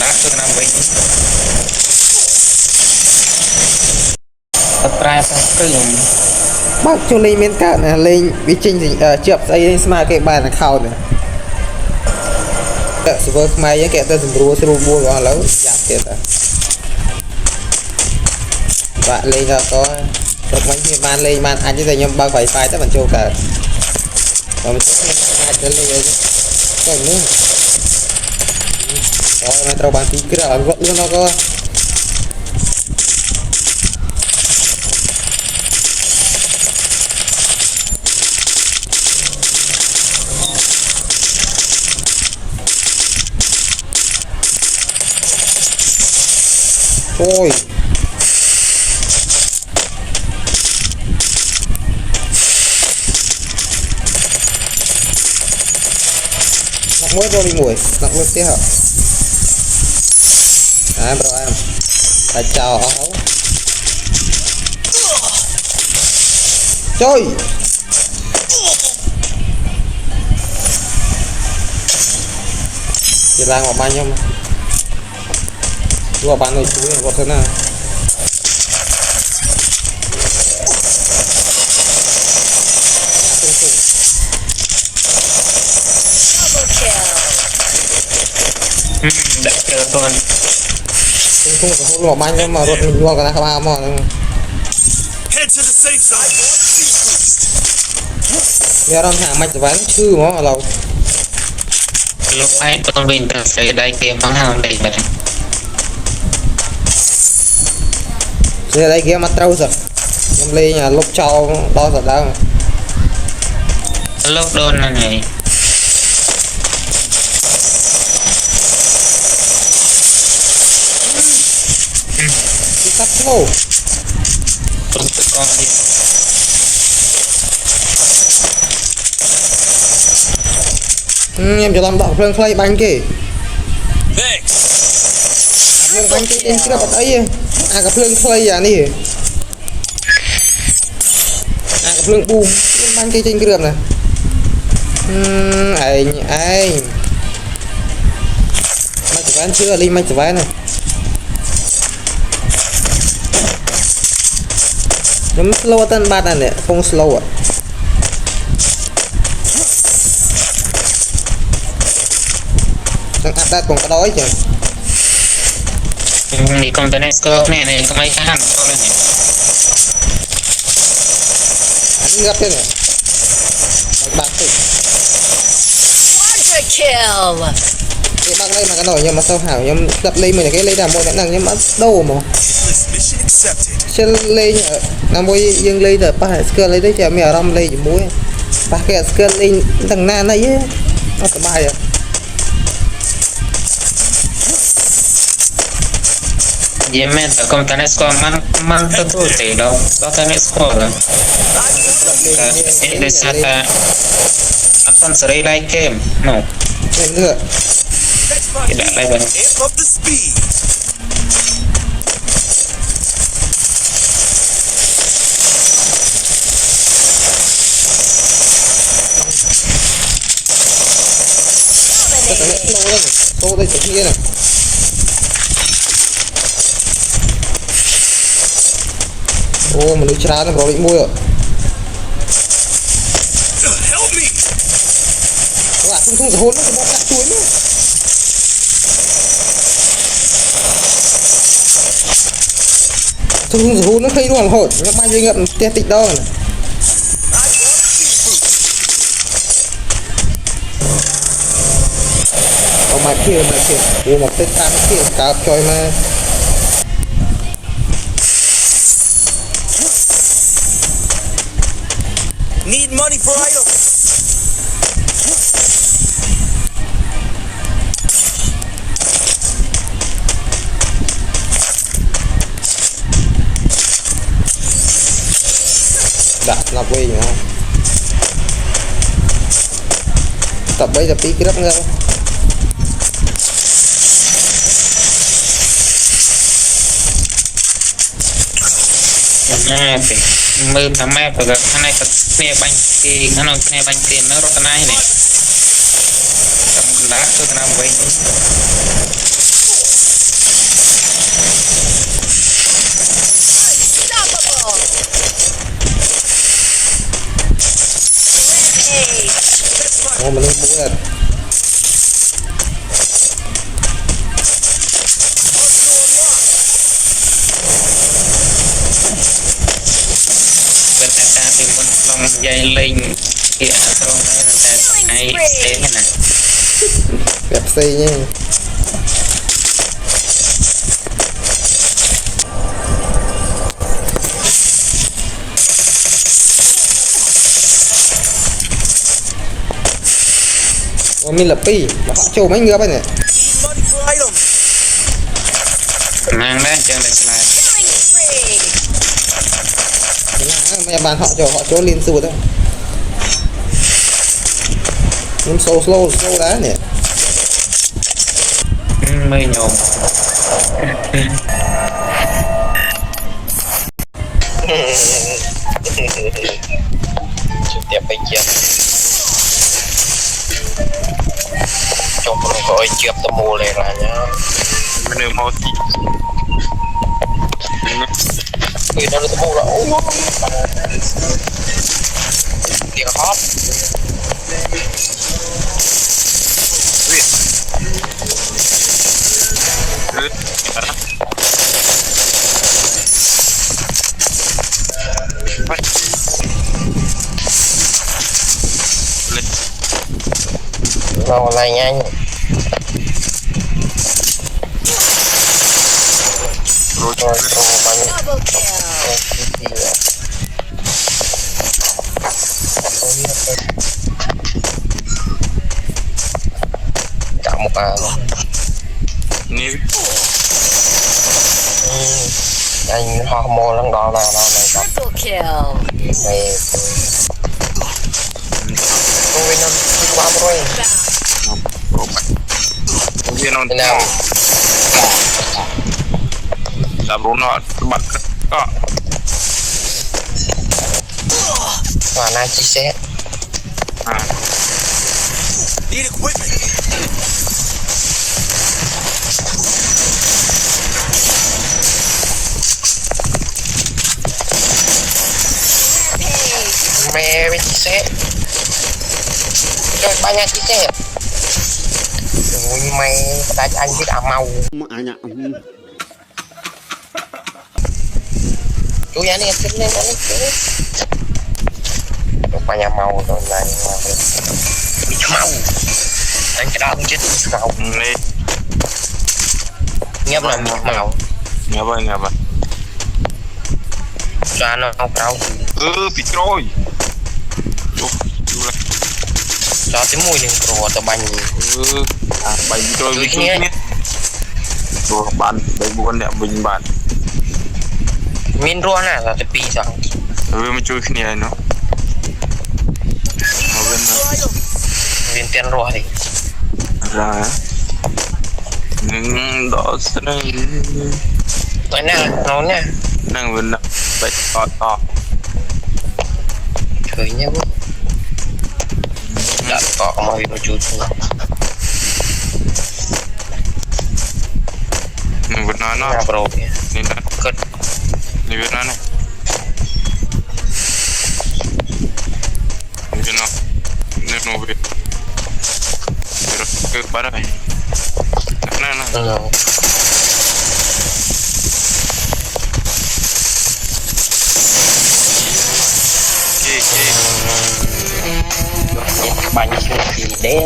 đá tôi làm vậy tập ra xong cứ bác cho lên miền cả nè lên bị trình gì chụp dây smart cái bài là khâu nè server mai cái kẹt từ seru mua rồi lâu giảm tiền à bạn lên ra có được mấy cái ban lên ban anh chứ nhưng bao phải file tới bạn châu cả còn mình sẽ lên rồi còn nữa rồi mình trâu bàn tí cái đó gọn luôn nó có ôi nặng mới vô đi ngồi nặng mới tiếp hả à bro em ta chào áo chơi chỉ là một bao nhiêu mà dua bạn ơi chú này thế nào đã chờ tuần không có hôn lọ bánh mà rốt mình luôn cả các bạn mà giờ đang hàng mạch ván chư mà lâu lúc ấy con mình tự sẽ đây kiếm bằng hàng đầy bệnh giờ đây kia mặt trâu rồi em lên nhà lúc trâu đó rồi đâu lúc đôn là này cắt ngô con đi em cho làm đỏ phương play bánh kì phương bánh kì trên kia bắt ấy à cái phương play à nè à cái phương boom bánh kì trên kia này anh mày chỉ bán chưa linh mày chỉ bán này nhóm slow tên ba này không slow à đang áp đặt còn có đói chứ thì con tên này có mấy cái hàng con này anh gấp thế này bạn tự kill cái bác đây mà cái nổi nhưng mà sao hảo nhưng đập lên mình cái lấy đàm môi năng nhưng mà đâu mà chân lên làm môi dương lấy được ba skill lấy đấy chả mèo rom lấy mũi ba cái skill lên thằng nan này á nó sờ bài à vậy mẹ ở công ty này score man tự tu thì đâu có cái này score là để sao ta akan seri like game no em nữa tidak like banget tô đây chỗ kia này ô mình đi tra nó có bị mua rồi các bạn không hôn nó bom cắt chuối nữa không hôn nó khi luôn hột nó mang dây ngậm tia tịt đó này mà kia ô một tên tam kia cả chơi mà need money for items đặt là quê nhỉ tập bây giờ tí cái đất nghe nah thì mơ thằng mẹ và cái này cái xe bánh kia nó xe bánh tiền nó rất này này trong đá tôi làm vậy Ủa mình lên mũi là bên ta thì mình lòng dây linh kia trong này là ai thế này đẹp xây nha. Ủa mình là pi mà họ trâu mấy ngứa bên này. Need money for items. mang đấy chân này là Mấy bạn họ chỗ liên xù đó. Nó slow đá nè. mới nhộn trực tiếp bên kia chụp nó gọi chụp tầm mù lên là nhá mình mau tí người ta tầm mù là ôi tiếng hót nó lại nhanh rồi rồi bắn cả một níu anh hormone lắm đó là này Triple kill. này tôi năm ba rồi viên non thế nào làm rốn nó bắt có và nay chia sẻ Need equipment. mẹ với chia sẻ rồi ba nhà chia sẻ ui mày ta cho anh biết ảo màu chú nhà này thích lên anh ấy ba nhà màu rồi này đi cho màu anh cái đó cũng chết màu này nhấp là màu nghe vậy cho nó không đâu bị trôi cho cái mùi đừng rùa tao bánh bánh trôi với chút nhé rồi bạn đây bukan đẹp bình bạn miên rùa nè là cái pi xong với mà chui khi này nó bên miên tiền rùa thì là nhưng đó sẽ tôi nè nó nè năng bên vậy to trời nhá bố đã có mà vì một chút mình vẫn nói nó là pro nên là cất đi biết nó này biết nó nên nó biết rồi cứ bắt này nè bánh thì đế